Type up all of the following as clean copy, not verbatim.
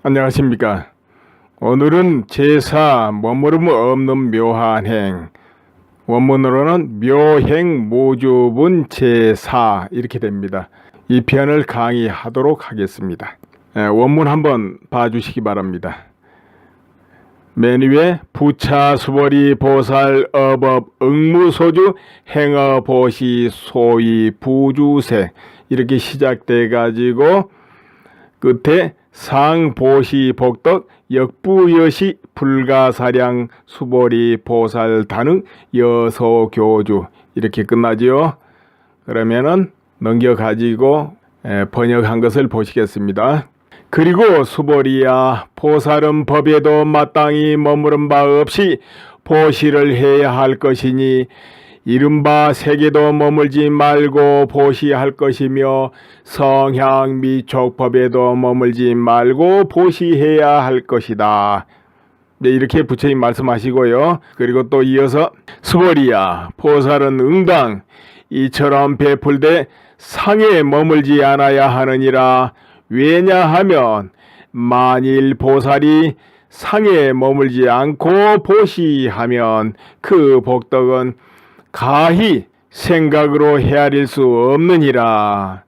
안녕하십니까. 오늘은 제사 머무름 없는 묘한 행, 원문으로는 묘행 모조분 제사 이렇게 됩니다. 이 편을 강의하도록 하겠습니다. 원문 한번 봐주시기 바랍니다. 맨 위에 부차 수벌이 보살 어법 응무소주 행어 보시 소위 부주세 이렇게 시작돼 가지고 끝에 상보시 복덕 역부여시 불가사량 수보리 보살 단응 여소교주 이렇게 끝나지요. 그러면은 넘겨가지고 번역한 것을 보시겠습니다. 그리고 수보리야 보살은 법에도 마땅히 머무른 바 없이 보시를 해야 할 것이니 이른바 세계도 머물지 말고 보시할 것이며 성향 및 족법에도 머물지 말고 보시해야 할 것이다. 네, 이렇게 부처님 말씀하시고요. 그리고 또 이어서 수보리야 보살은 응당 이처럼 베풀되 상에 머물지 않아야 하느니라. 왜냐하면 만일 보살이 상에 머물지 않고 보시하면 그 복덕은 가히 생각으로 헤아릴 수 없느니라.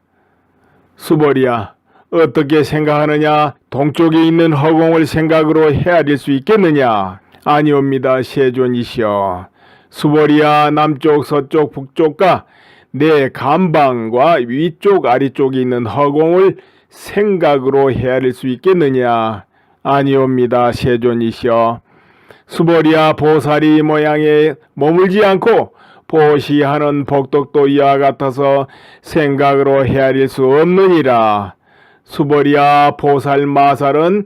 수보리야 어떻게 생각하느냐? 동쪽에 있는 허공을 생각으로 헤아릴 수 있겠느냐? 아니옵니다. 세존이시여. 수보리야 남쪽 서쪽 북쪽과 내 감방과 위쪽 아래쪽에 있는 허공을 생각으로 헤아릴 수 있겠느냐? 아니옵니다. 세존이시여. 수보리야 보살이 모양에 머물지 않고 보시하는 복덕도 이와 같아서 생각으로 헤아릴 수 없느니라. 수보리야 보살 마살은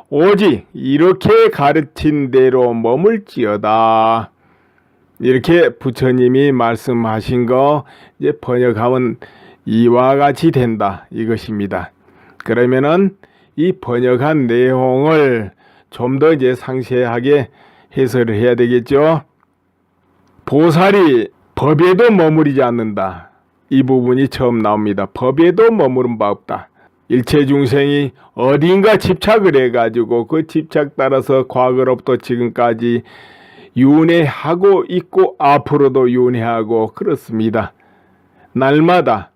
오직 이렇게 가르친 대로 머물지어다. 이렇게 부처님이 말씀하신 거 이제 번역하면 이와 같이 된다 이것입니다. 그러면은 이 번역한 내용을 좀 더 이제 상세하게 해설을 해야 되겠죠. 보살이 법에도 머무르지 않는다. 이 부분이 처음 나옵니다. 법에도 머무른 바 없다. 일체 중생이 어딘가 집착을 해가지고 그 집착 따라서 과거로부터 지금까지 윤회하고 있고 앞으로도 윤회하고 그렇습니다. 날마다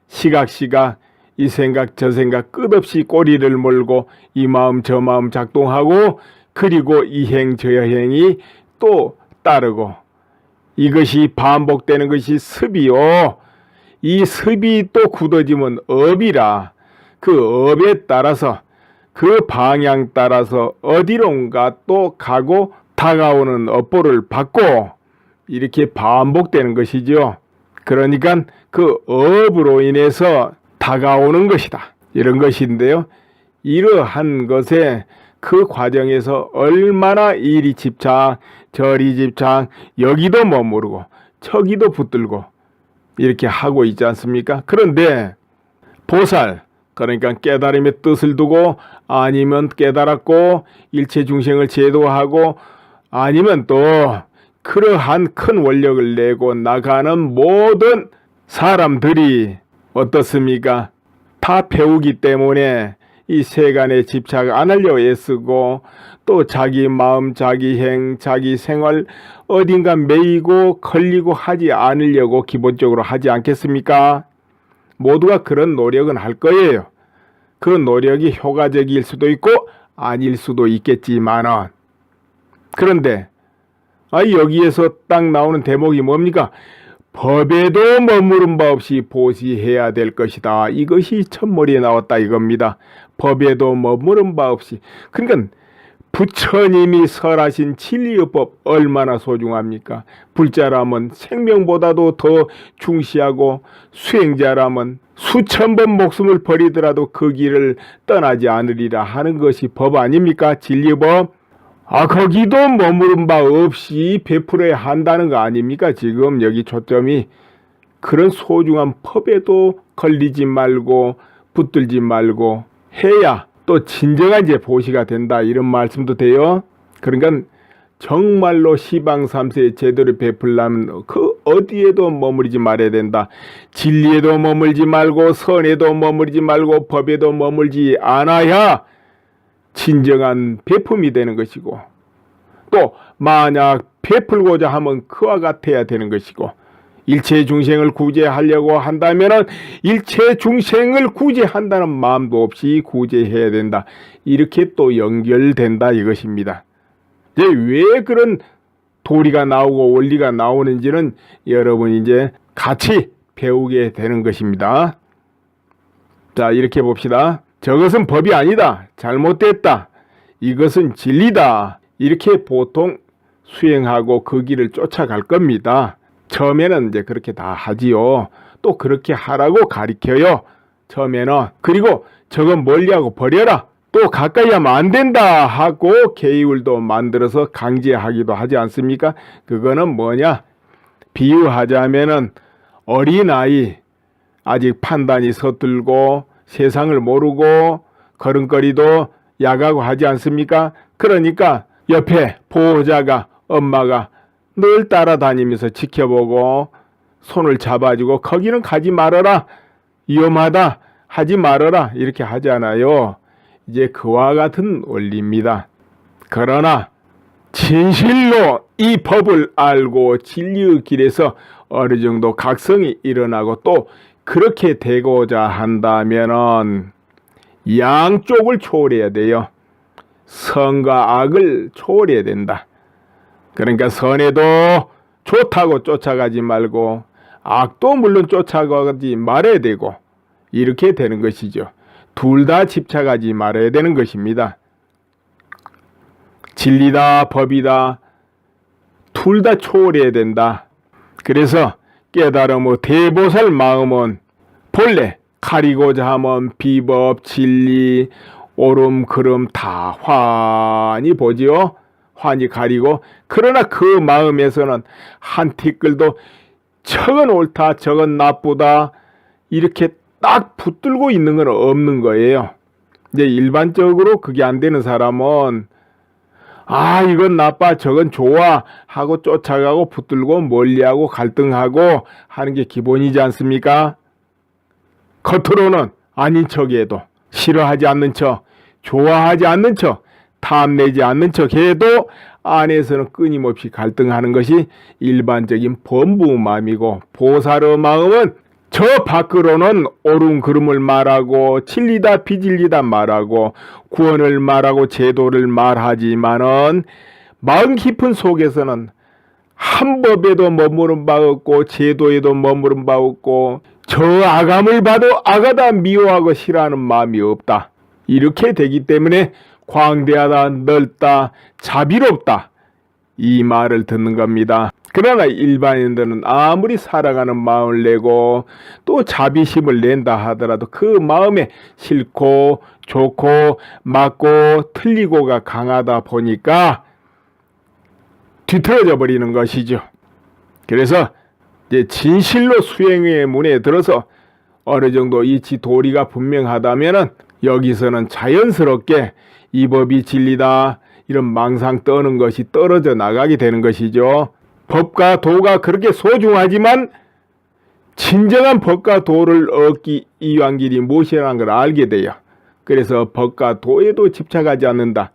시각시각 이 생각 저 생각 끝없이 꼬리를 몰고 이 마음 저 마음 작동하고 그리고 이 행 저 행이 또 따르고 이것이 반복되는 것이 습이요. 이 습이 또 굳어지면 업이라. 그 업에 따라서 그 방향 따라서 어디론가 또 가고 다가오는 업보를 받고 이렇게 반복되는 것이죠. 그러니까 그 업으로 인해서 다가오는 것이다. 이런 것인데요. 이러한 것에 그 과정에서 얼마나 이리 집착, 저리 집착, 여기도 머무르고 저기도 붙들고 이렇게 하고 있지 않습니까? 그런데 보살, 그러니까 깨달음의 뜻을 두고 아니면 깨달았고 일체 중생을 제도하고 아니면 또 그러한 큰 원력을 내고 나가는 모든 사람들이 어떻습니까? 다 배우기 때문에 이 세간에 집착 안 하려고 애쓰고 또 자기 마음, 자기 행, 자기 생활 어딘가 매이고 걸리고 하지 않으려고 기본적으로 하지 않겠습니까? 모두가 그런 노력은 할 거예요. 그 노력이 효과적일 수도 있고 아닐 수도 있겠지만은 그런데 여기에서 딱 나오는 대목이 뭡니까? 법에도 머무른 바 없이 보시해야 될 것이다. 이것이 첫머리에 나왔다 이겁니다. 법에도 머무른 바 없이. 그러니까 부처님이 설하신 진리의법 얼마나 소중합니까? 불자라면 생명보다도 더 중시하고 수행자라면 수천 번 목숨을 버리더라도 그 길을 떠나지 않으리라 하는 것이 법 아닙니까? 진리법. 거기도 머무른 바 없이 베풀어야 한다는 거 아닙니까? 지금 여기 초점이 그런 소중한 법에도 걸리지 말고 붙들지 말고 해야 또 진정한 이제 보시가 된다 이런 말씀도 돼요. 그러니까 정말로 시방삼세 제대로 베풀려면 그 어디에도 머무르지 말아야 된다. 진리에도 머물지 말고 선에도 머무르지 말고 법에도 머물지 않아야 진정한 베품이 되는 것이고, 또 만약 베풀고자 하면 그와 같아야 되는 것이고, 일체 중생을 구제하려고 한다면 일체 중생을 구제한다는 마음도 없이 구제해야 된다. 이렇게 또 연결된다 이것입니다. 이제 왜 그런 도리가 나오고 원리가 나오는지는 여러분이 이제 같이 배우게 되는 것입니다. 자, 이렇게 봅시다. 저것은 법이 아니다. 잘못됐다. 이것은 진리다. 이렇게 보통 수행하고 그 길을 쫓아갈 겁니다. 처음에는 이제 그렇게 다 하지요. 또 그렇게 하라고 가르쳐요. 처음에는. 그리고 저건 멀리하고 버려라. 또 가까이 하면 안 된다 하고 계율도 만들어서 강제하기도 하지 않습니까? 그거는 뭐냐? 비유하자면은 어린아이, 아직 판단이 서툴고 세상을 모르고 걸음걸이도 약하고 하지 않습니까? 그러니까 옆에 보호자가, 엄마가 늘 따라다니면서 지켜보고 손을 잡아주고 거기는 가지 말아라, 위험하다, 하지 말아라 이렇게 하잖아요. 이제 그와 같은 원리입니다. 그러나 진실로 이 법을 알고 진리의 길에서 어느 정도 각성이 일어나고 또 그렇게 되고자 한다면은 양쪽을 초월해야 돼요. 선과 악을 초월해야 된다. 그러니까 선에도 좋다고 쫓아가지 말고 악도 물론 쫓아가지 말아야 되고 이렇게 되는 것이죠. 둘 다 집착하지 말아야 되는 것입니다. 진리다, 법이다, 둘 다 초월해야 된다. 그래서 깨달음의 대보살 마음은 본래 가리고자 하면 비법, 진리, 옳음, 그름 다 환히 보지요. 환히 가리고, 그러나 그 마음에서는 한 티끌도 저건 옳다, 저건 나쁘다 이렇게 딱 붙들고 있는 건 없는 거예요. 이제 일반적으로 그게 안 되는 사람은 이건 나빠, 저건 좋아 하고 쫓아가고 붙들고 멀리하고 갈등하고 하는 게 기본이지 않습니까? 겉으로는 아닌 척해도, 싫어하지 않는 척, 좋아하지 않는 척, 탐내지 않는 척 해도 안에서는 끊임없이 갈등하는 것이 일반적인 범부 마음이고, 보살의 마음은 저 밖으로는 옳은 그름을 말하고 진리다 비진리다 말하고 구원을 말하고 제도를 말하지만은 마음 깊은 속에서는 한 법에도 머무른 바 없고 제도에도 머무른 바 없고 저 아감을 봐도 아가다 미워하고 싫어하는 마음이 없다. 이렇게 되기 때문에 광대하다, 넓다, 자비롭다 이 말을 듣는 겁니다. 그러나 일반인들은 아무리 살아가는 마음을 내고 또 자비심을 낸다 하더라도 그 마음에 싫고 좋고 맞고 틀리고가 강하다 보니까 뒤틀어져 버리는 것이죠. 그래서 이제 진실로 수행의 문에 들어서 어느 정도 이치 도리가 분명하다면은 여기서는 자연스럽게 이 법이 진리다 이런 망상 떠는 것이 떨어져 나가게 되는 것이죠. 법과 도가 그렇게 소중하지만 진정한 법과 도를 얻기 이유한 길이 무엇이라는 걸 알게 돼요. 그래서 법과 도에도 집착하지 않는다.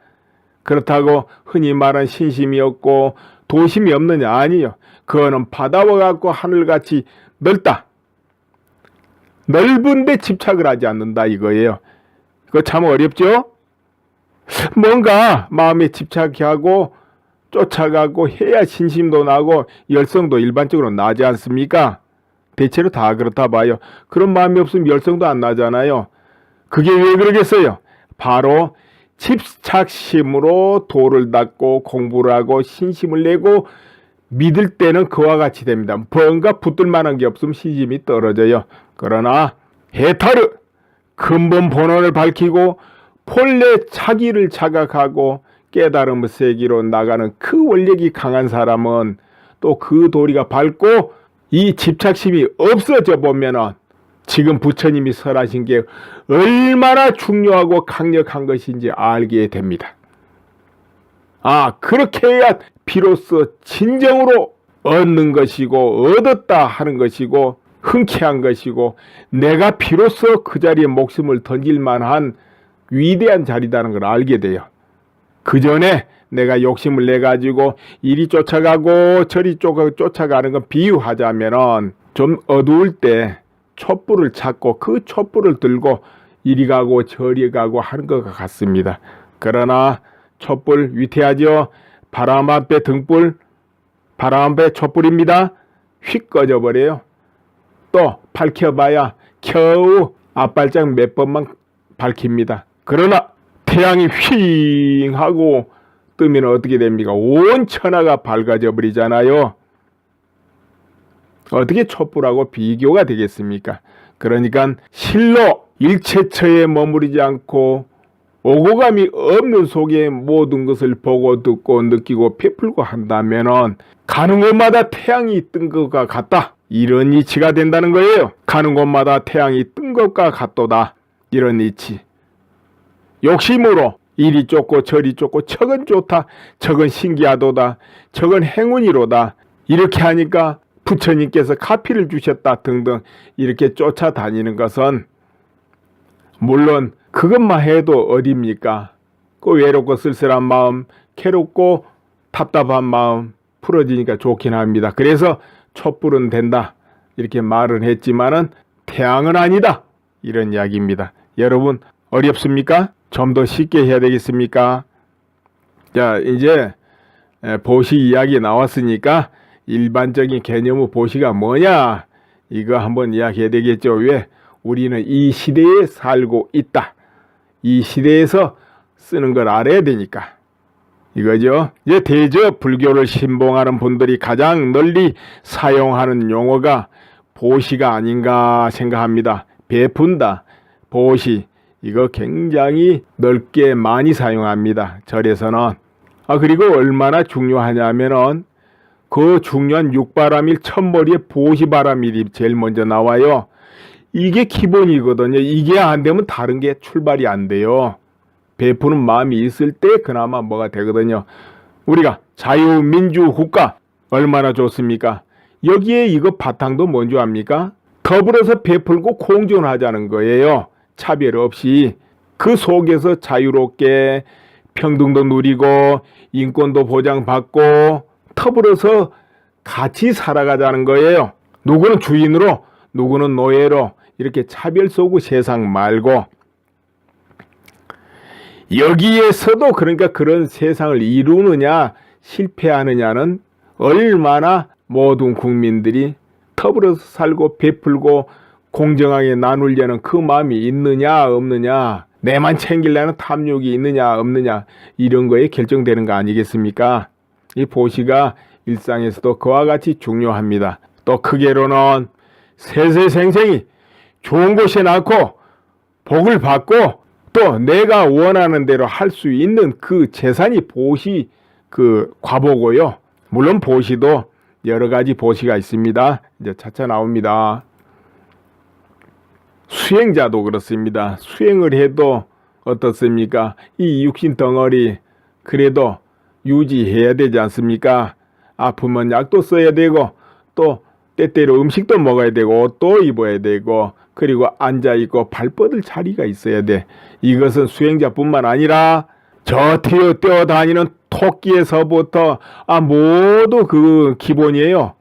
그렇다고 흔히 말한 신심이 없고 도심이 없느냐? 아니요. 그거는 바다와 같고 하늘같이 넓다. 넓은데 집착을 하지 않는다 이거예요. 그거 참 어렵죠? 뭔가 마음에 집착하고 쫓아가고 해야 신심도 나고 열성도 일반적으로 나지 않습니까? 대체로 다 그렇다 봐요. 그런 마음이 없으면 열성도 안 나잖아요. 그게 왜 그러겠어요? 바로 집착심으로 도를 닦고 공부를 하고 신심을 내고 믿을 때는 그와 같이 됩니다. 뭔가 붙들 만한 게 없으면 신심이 떨어져요. 그러나 해탈의 근본 본원을 밝히고 본래 자기를 자각하고 깨달음의 세계로 나가는 그 원력이 강한 사람은 또 그 도리가 밝고 이 집착심이 없어져 보면은 지금 부처님이 설하신 게 얼마나 중요하고 강력한 것인지 알게 됩니다. 그렇게 해야 비로소 진정으로 얻는 것이고 얻었다 하는 것이고 흔쾌한 것이고 내가 비로소 그 자리에 목숨을 던질 만한 위대한 자리다는 걸 알게 돼요. 그 전에 내가 욕심을 내가지고 이리 쫓아가고 저리 쫓아가는 건 비유하자면은 좀 어두울 때 촛불을 찾고 그 촛불을 들고 이리 가고 저리 가고 하는 것 같습니다. 그러나 촛불 위태하죠. 바람 앞에 등불, 바람 앞에 촛불입니다. 휙 꺼져버려요. 또 밝혀봐야 겨우 앞발짝 몇 번만 밝힙니다. 그러나 태양이 휘잉 하고 뜨면 어떻게 됩니까? 온 천하가 밝아져 버리잖아요. 어떻게 촛불하고 비교가 되겠습니까? 그러니까 실로 일체처에 머무르지 않고 오고 감이 없는 속에 모든 것을 보고 듣고 느끼고 베풀고 한다면은 가는 곳마다 태양이 뜬 것과 같다. 이런 이치가 된다는 거예요. 가는 곳마다 태양이 뜬 것과 같도다. 이런 이치. 욕심으로 이리 쫓고 저리 쫓고 저건 좋다, 저건 신기하도다, 저건 행운이로다 이렇게 하니까 부처님께서 카피를 주셨다 등등 이렇게 쫓아다니는 것은 물론 그것만 해도 어딥니까? 그 외롭고 쓸쓸한 마음, 괴롭고 답답한 마음 풀어지니까 좋긴 합니다. 그래서 촛불은 된다 이렇게 말은 했지만은 태양은 아니다 이런 이야기입니다. 여러분 어렵습니까? 좀 더 쉽게 해야 되겠습니까? 자, 이제 보시 이야기 나왔으니까 일반적인 개념의 보시가 뭐냐? 이거 한번 이야기해야 되겠죠. 왜? 우리는 이 시대에 살고 있다. 이 시대에서 쓰는 걸 알아야 되니까. 이거죠. 이제 대저 불교를 신봉하는 분들이 가장 널리 사용하는 용어가 보시가 아닌가 생각합니다. 베푼다, 보시. 이거 굉장히 넓게 많이 사용합니다. 절에서는. 그리고 얼마나 중요하냐면은 그 중요한 육바람일 첫머리에 보시바람일이 제일 먼저 나와요. 이게 기본이거든요. 이게 안 되면 다른 게 출발이 안 돼요. 베푸는 마음이 있을 때 그나마 뭐가 되거든요. 우리가 자유민주국가 얼마나 좋습니까? 여기에 이거 바탕도 뭔지 압니까? 더불어서 베풀고 공존하자는 거예요. 차별 없이 그 속에서 자유롭게 평등도 누리고 인권도 보장받고 더불어서 같이 살아가자는 거예요. 누구는 주인으로 누구는 노예로 이렇게 차별 속의 세상 말고 여기에서도 그러니까 그런 세상을 이루느냐 실패하느냐는 얼마나 모든 국민들이 더불어서 살고 베풀고 공정하게 나누려는 그 마음이 있느냐 없느냐 내만 챙기려는 탐욕이 있느냐 없느냐 이런 거에 결정되는 거 아니겠습니까? 이 보시가 일상에서도 그와 같이 중요합니다. 또 크게로는 세세생생이 좋은 곳에 낳고 복을 받고 또 내가 원하는 대로 할 수 있는 그 재산이 보시 그 과보고요. 물론 보시도 여러 가지 보시가 있습니다. 이제 차차 나옵니다. 수행자도 그렇습니다. 수행을 해도 어떻습니까? 이 육신 덩어리 그래도 유지해야 되지 않습니까? 아프면 약도 써야 되고 또 때때로 음식도 먹어야 되고 옷도 입어야 되고 그리고 앉아있고 발 뻗을 자리가 있어야 돼. 이것은 수행자뿐만 아니라 저 뛰어다니는 토끼에서부터 모두 그 기본이에요.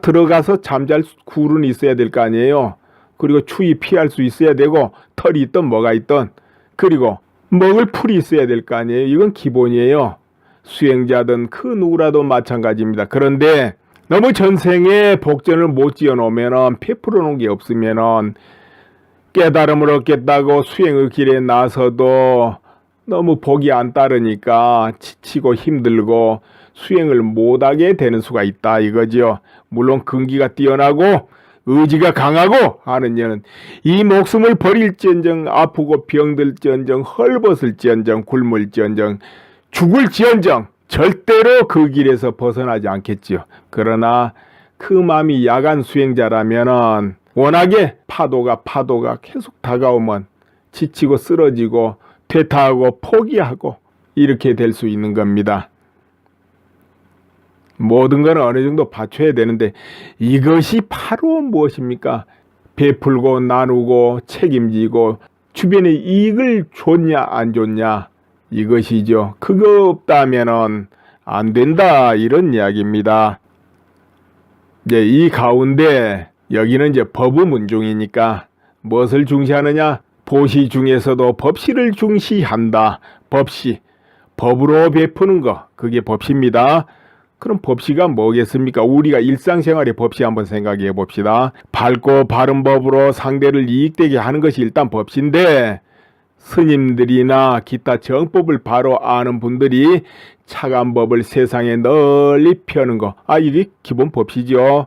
들어가서 잠잘 굴은 있어야 될 거 아니에요. 그리고 추위 피할 수 있어야 되고 털이 있던 뭐가 있던 그리고 먹을 풀이 있어야 될 거 아니에요. 이건 기본이에요. 수행자든 그 누구라도 마찬가지입니다. 그런데 너무 전생에 복전을 못 지어놓으면 베풀어 놓은 게 없으면 깨달음을 얻겠다고 수행의 길에 나서도 너무 복이 안 따르니까 지치고 힘들고 수행을 못하게 되는 수가 있다 이거죠. 물론 근기가 뛰어나고 의지가 강하고 하는 이는 이 목숨을 버릴지언정 아프고 병들지언정 헐벗을지언정 굶을지언정 죽을지언정 절대로 그 길에서 벗어나지 않겠지요. 그러나 그 마음이 야간 수행자라면은 워낙에 파도가 계속 다가오면 지치고 쓰러지고 퇴타하고 포기하고 이렇게 될 수 있는 겁니다. 모든 건 어느 정도 받쳐야 되는데 이것이 바로 무엇입니까? 베풀고 나누고 책임지고 주변에 이익을 줬냐 안 줬냐 이것이죠. 그거 없다면은 안 된다 이런 이야기입니다. 이제 이 가운데 여기는 이제 법의문중이니까 무엇을 중시하느냐? 보시 중에서도 법시를 중시한다. 법시, 법으로 베푸는 거, 그게 법시입니다. 그럼 법시가 뭐겠습니까? 우리가 일상생활의 법시 한번 생각해 봅시다. 밝고 바른 법으로 상대를 이익되게 하는 것이 일단 법시인데, 스님들이나 기타 정법을 바로 아는 분들이 착한 법을 세상에 널리 펴는 거, 이게 기본 법시죠.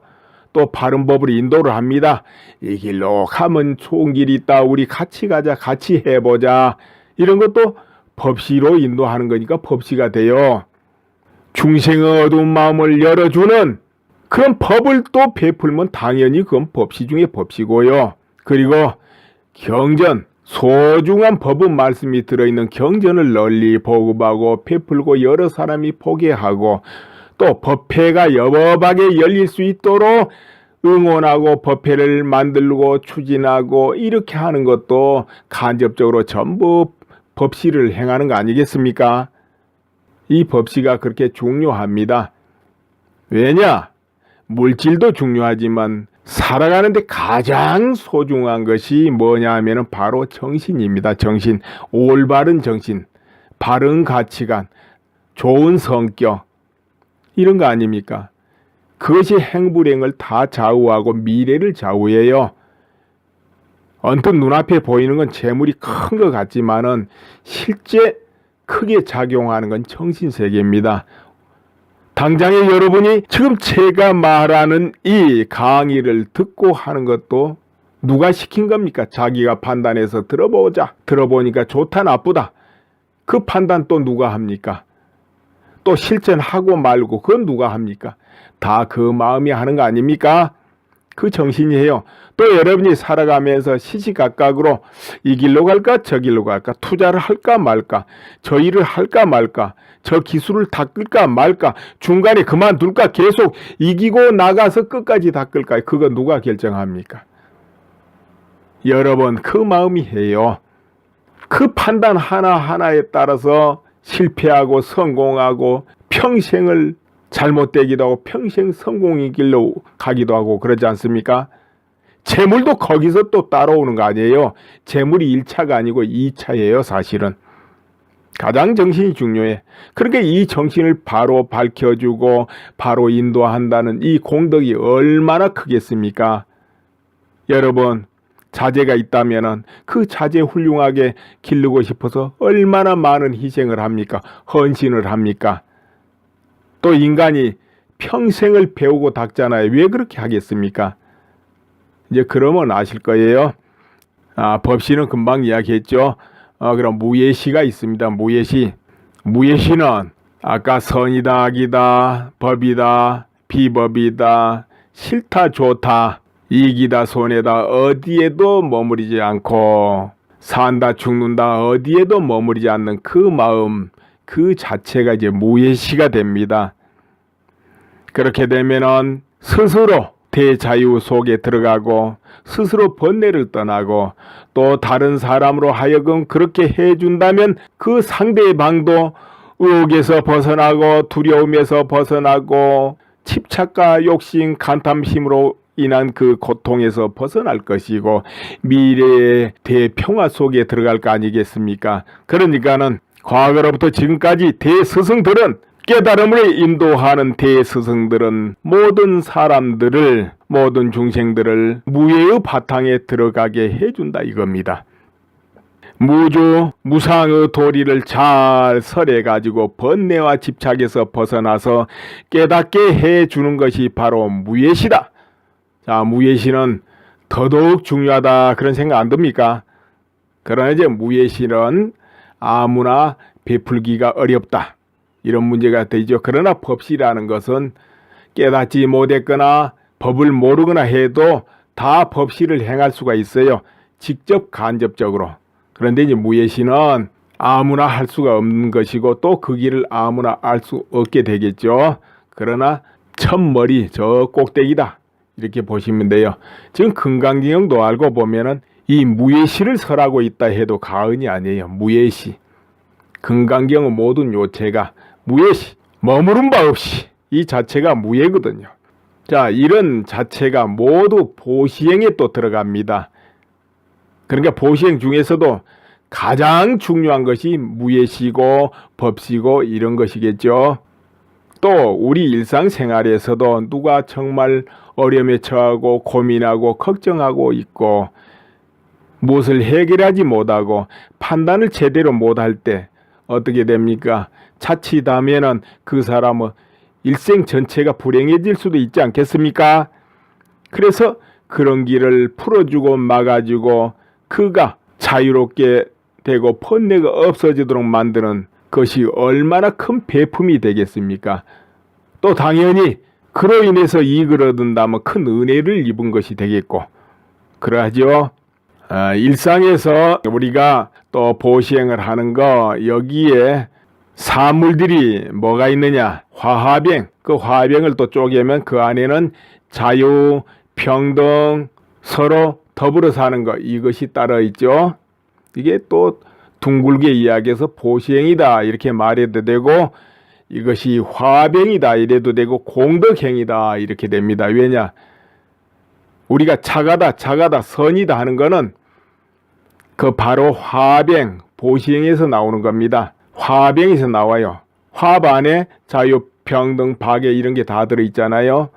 또 바른 법으로 인도를 합니다. 이 길로 가면 좋은 길이 있다. 우리 같이 가자. 같이 해보자. 이런 것도 법시로 인도하는 거니까 법시가 돼요. 중생의 어두운 마음을 열어주는 그런 법을 또 베풀면 당연히 그건 법시 중에 법시고요. 그리고 경전, 소중한 법은 말씀이 들어있는 경전을 널리 보급하고 베풀고 여러 사람이 보게 하고 또 법회가 여법하게 열릴 수 있도록 응원하고 법회를 만들고 추진하고 이렇게 하는 것도 간접적으로 전부 법시를 행하는 거 아니겠습니까? 이 법시가 그렇게 중요합니다. 왜냐? 물질도 중요하지만 살아가는데 가장 소중한 것이 뭐냐 하면 바로 정신입니다. 정신, 올바른 정신, 바른 가치관, 좋은 성격 이런 거 아닙니까? 그것이 행불행을 다 좌우하고 미래를 좌우해요. 언뜻 눈앞에 보이는 건 재물이 큰 것 같지만은 실제 크게 작용하는 건 정신세계입니다. 당장에 여러분이 지금 제가 말하는 이 강의를 듣고 하는 것도 누가 시킨 겁니까? 자기가 판단해서 들어보자. 들어보니까 좋다 나쁘다. 그 판단 또 누가 합니까? 또 실천하고 말고 그건 누가 합니까? 다 그 마음이 하는 거 아닙니까? 그 정신이 해요. 또 여러분이 살아가면서 시시각각으로 이 길로 갈까 저 길로 갈까 투자를 할까 말까 저 일을 할까 말까 저 기술을 닦을까 말까 중간에 그만둘까 계속 이기고 나가서 끝까지 닦을까 그거 누가 결정합니까? 여러분 그 마음이 해요. 그 판단 하나하나에 따라서 실패하고 성공하고 평생을 잘못되기도 하고 평생 성공의 길로 가기도 하고 그러지 않습니까? 재물도 거기서 또 따라오는 거 아니에요. 재물이 1차가 아니고 2차예요. 사실은. 가장 정신이 중요해. 그러니까 이 정신을 바로 밝혀주고 바로 인도한다는 이 공덕이 얼마나 크겠습니까? 여러분 자제가 있다면 그 자제 훌륭하게 기르고 싶어서 얼마나 많은 희생을 합니까? 헌신을 합니까? 또 인간이 평생을 배우고 닦잖아요. 왜 그렇게 하겠습니까? 이제 그러면 아실 거예요. 법시는 금방 이야기했죠. 그럼 무예시가 있습니다. 무예시. 무예시는 아까 선이다, 악이다, 법이다, 비법이다, 싫다, 좋다, 이기다, 손해다 어디에도 머무르지 않고 산다, 죽는다 어디에도 머무르지 않는 그 마음 그 자체가 이제 무예시가 됩니다. 그렇게 되면은 스스로 대자유 속에 들어가고 스스로 번뇌를 떠나고 또 다른 사람으로 하여금 그렇게 해준다면 그 상대방도 의혹에서 벗어나고 두려움에서 벗어나고 집착과 욕심, 간탐심으로 인한 그 고통에서 벗어날 것이고 미래의 대평화 속에 들어갈 거 아니겠습니까? 그러니까는 과거로부터 지금까지 대스승들은 깨달음을 인도하는 대스승들은 모든 사람들을 모든 중생들을 무예의 바탕에 들어가게 해준다 이겁니다. 무주 무상의 도리를 잘 설해가지고 번뇌와 집착에서 벗어나서 깨닫게 해주는 것이 바로 무예시다. 자, 무예시는 더더욱 중요하다 그런 생각 안 듭니까? 그러나 이제 무예시는 아무나 베풀기가 어렵다. 이런 문제가 되죠. 그러나 법시라는 것은 깨닫지 못했거나 법을 모르거나 해도 다 법시를 행할 수가 있어요. 직접 간접적으로. 그런데 이제 무예시는 아무나 할 수가 없는 것이고 또 그 길을 아무나 알 수 없게 되겠죠. 그러나 첫머리 저 꼭대기다. 이렇게 보시면 돼요. 지금 금강경도 알고 보면은 이 무예시를 설하고 있다 해도 과언이 아니에요. 무예시. 금강경의 모든 요체가 무예시. 머무른 바 없이 이 자체가 무예거든요. 자, 이런 자체가 모두 보시행에 또 들어갑니다. 그러니까 보시행 중에서도 가장 중요한 것이 무예시고 법시고 이런 것이겠죠. 또 우리 일상생활에서도 누가 정말 어려움에 처하고 고민하고 걱정하고 있고 무엇을 해결하지 못하고 판단을 제대로 못할 때 어떻게 됩니까? 자칫하면은 그 사람은 일생 전체가 불행해질 수도 있지 않겠습니까? 그래서 그런 길을 풀어주고 막아주고 그가 자유롭게 되고 번뇌가 없어지도록 만드는 것이 얼마나 큰 배품이 되겠습니까? 또 당연히 그로 인해서 이익을 얻는다면 큰 은혜를 입은 것이 되겠고 그러하죠. 일상에서 우리가 또 보시행을 하는 거 여기에 사물들이 뭐가 있느냐? 화합행. 그 화합행을 또 쪼개면 그 안에는 자유, 평등, 서로 더불어 사는 것 이것이 따라 있죠. 이게 또 둥글게 이야기해서 보시행이다 이렇게 말해도 되고 이것이 화합행이다 이래도 되고 공덕행이다 이렇게 됩니다. 왜냐? 우리가 착하다 선이다 하는 거는 그 바로 화합행, 보시행에서 나오는 겁니다. 화합행에서 나와요. 화합 안에 자유, 평등, 박애 이런 게 다 들어있잖아요.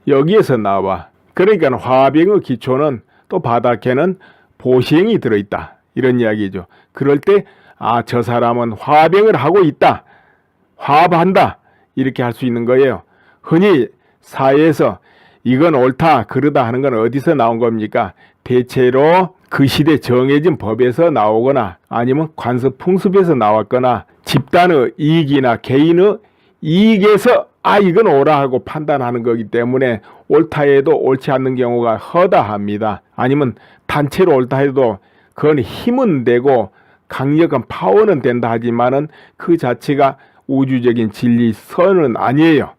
여기에서 나와. 그러니까 화합행의 기초는 또 바닥에는 보시행이 들어있다. 이런 이야기죠. 그럴 때 저 사람은 화합행을 하고 있다. 화합한다. 이렇게 할 수 있는 거예요. 흔히 사회에서 이건 옳다, 그러다 하는 건 어디서 나온 겁니까? 대체로 그 시대 정해진 법에서 나오거나 아니면 관습 풍습에서 나왔거나 집단의 이익이나 개인의 이익에서 이건 옳아 하고 판단하는 거기 때문에 옳다 해도 옳지 않는 경우가 허다합니다. 아니면 단체로 옳다 해도 그건 힘은 되고 강력한 파워는 된다 하지만은 그 자체가 우주적인 진리 선은 아니에요.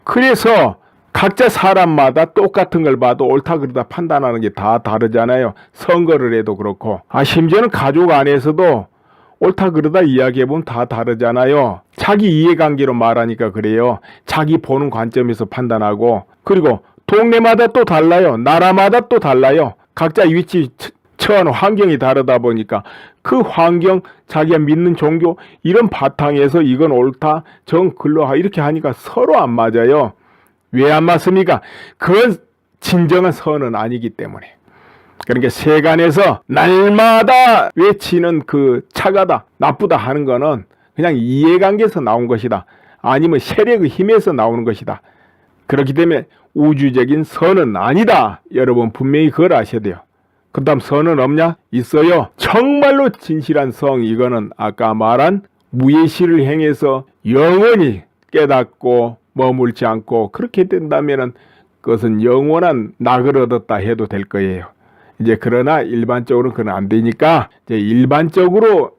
그래서 각자 사람마다 똑같은 걸 봐도 옳다 그러다 판단하는 게 다 다르잖아요. 선거를 해도 그렇고 심지어는 가족 안에서도 옳다 그러다 이야기해보면 다 다르잖아요. 자기 이해관계로 말하니까 그래요. 자기 보는 관점에서 판단하고 그리고 동네마다 또 달라요. 나라마다 또 달라요. 각자 위치 처한 환경이 다르다 보니까 그 환경 자기가 믿는 종교 이런 바탕에서 이건 옳다 정 글로하 이렇게 하니까 서로 안 맞아요. 왜 안 맞습니까? 그건 진정한 선은 아니기 때문에. 그러니까 세간에서 날마다 외치는 그 차가다 나쁘다 하는 거는 그냥 이해관계에서 나온 것이다. 아니면 세력의 힘에서 나오는 것이다. 그렇기 때문에 우주적인 선은 아니다. 여러분 분명히 그걸 아셔야 돼요. 그 다음 선은 없냐? 있어요. 정말로 진실한 성 이거는 아까 말한 무예시를 행해서 영원히 깨닫고 머물지 않고 그렇게 된다면은 그것은 영원한 낙을 얻었다 해도 될 거예요. 이제 그러나 일반적으로는 그건 안 되니까 이제 일반적으로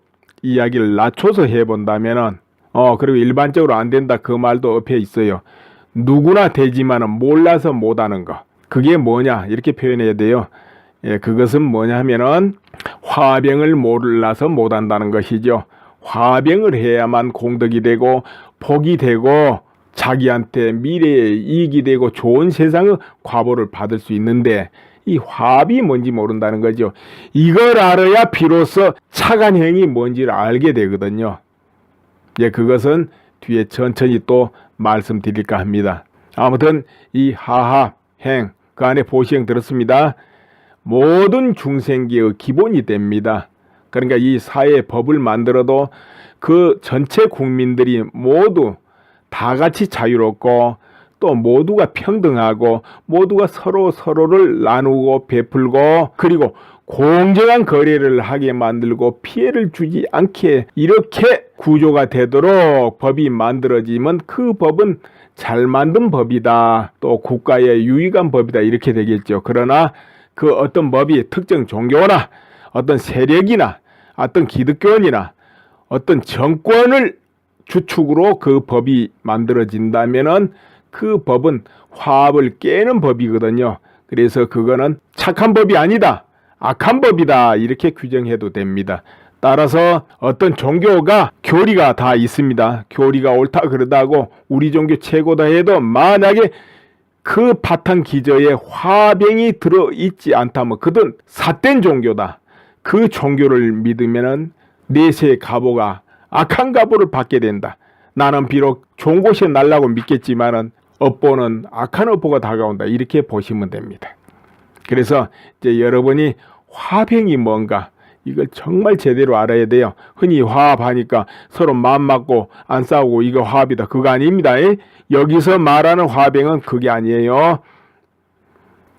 이야기를 낮춰서 해본다면은 그리고 일반적으로 안 된다 그 말도 엎여 있어요. 누구나 되지만은 몰라서 못하는 거. 그게 뭐냐 이렇게 표현해야 돼요. 그것은 뭐냐 하면은 화병을 몰라서 못한다는 것이죠. 화병을 해야만 공덕이 되고 복이 되고 자기한테 미래에 이익이 되고 좋은 세상의 과보를 받을 수 있는데 이 화합이 뭔지 모른다는 거죠. 이걸 알아야 비로소 착한 행위 뭔지를 알게 되거든요. 그것은 뒤에 천천히 또 말씀드릴까 합니다. 아무튼 이 하합행 그 안에 보시행 들었습니다. 모든 중생계의 기본이 됩니다. 그러니까 이 사회의 법을 만들어도 그 전체 국민들이 모두 다 같이 자유롭고 또 모두가 평등하고 모두가 서로를 나누고 베풀고 그리고 공정한 거래를 하게 만들고 피해를 주지 않게 이렇게 구조가 되도록 법이 만들어지면 그 법은 잘 만든 법이다. 또 국가에 유익한 법이다. 이렇게 되겠죠. 그러나 그 어떤 법이 특정 종교나 어떤 세력이나 어떤 기득권이나 어떤 정권을 주축으로 그 법이 만들어진다면은 그 법은 화합을 깨는 법이거든요. 그래서 그거는 착한 법이 아니다. 악한 법이다 이렇게 규정해도 됩니다. 따라서 어떤 종교가 교리가 다 있습니다. 교리가 옳다 그러다고 우리 종교 최고다 해도 만약에 그 바탕 기저에 화병이 들어있지 않다면 그든 삿된 종교다. 그 종교를 믿으면은 내세의 가보가 악한 가보를 받게 된다. 나는 비록 좋은 곳에 날라고 믿겠지만은 업보는 악한 업보가 다가온다. 이렇게 보시면 됩니다. 그래서 이제 여러분이 화병이 뭔가 이걸 정말 제대로 알아야 돼요. 흔히 화합하니까 서로 마음 맞고 안 싸우고 이거 화합이다. 그거 아닙니다. 여기서 말하는 화병은 그게 아니에요.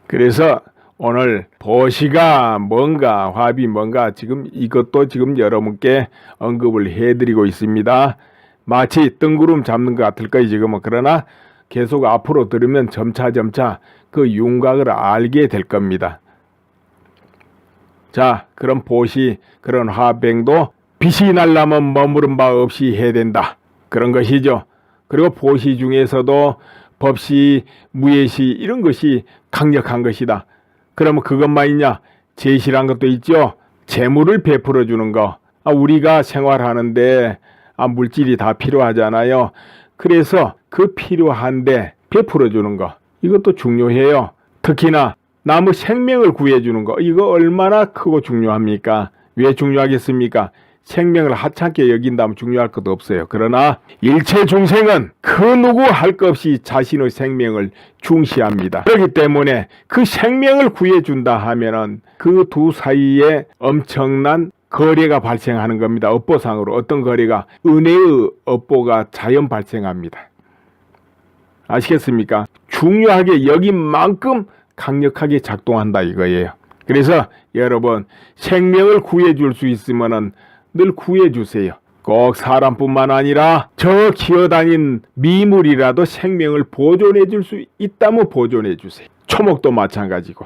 그래서 오늘 보시가 뭔가 화합이 뭔가 지금 이것도 지금 여러분께 언급을 해드리고 있습니다. 마치 뜬구름 잡는 것 같을 거예요 지금은. 그러나 계속 앞으로 들으면 점차 그 윤곽을 알게 될 겁니다. 자, 그럼 보시 그런 화병도 빛이 날라면 머무른 바 없이 해야 된다. 그런 것이죠. 그리고 보시 중에서도 법시, 무예시 이런 것이 강력한 것이다. 그러면 그것만 있냐? 제시란 것도 있죠. 재물을 베풀어 주는 거. 우리가 생활하는데 물질이 다 필요하잖아요. 그래서 그 필요한데 베풀어 주는 거. 이것도 중요해요. 특히나 남의 생명을 구해주는 거. 이거 얼마나 크고 중요합니까? 왜 중요하겠습니까? 생명을 하찮게 여긴다면 중요할 것도 없어요. 그러나 일체 중생은 그 누구 할 것 없이 자신의 생명을 중시합니다. 그렇기 때문에 그 생명을 구해준다 하면은 그 두 사이에 엄청난 거래가 발생하는 겁니다. 업보상으로 어떤 거래가 은혜의 업보가 자연 발생합니다. 아시겠습니까? 중요하게 여긴 만큼 강력하게 작동한다 이거예요. 그래서 여러분 생명을 구해줄 수 있으면은 늘 구해주세요. 꼭 사람뿐만 아니라 저 기어다닌 미물이라도 생명을 보존해줄 수 있다면 보존해주세요. 초목도 마찬가지고.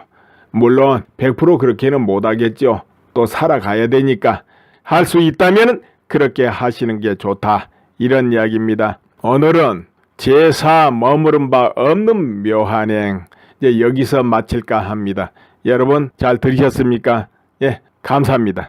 물론 100% 그렇게는 못하겠죠. 또 살아가야 되니까 할 수 있다면 그렇게 하시는 게 좋다. 이런 이야기입니다. 오늘은 제사 머무른 바 없는 묘한행 이제 여기서 마칠까 합니다. 여러분 잘 들으셨습니까? 예, 감사합니다.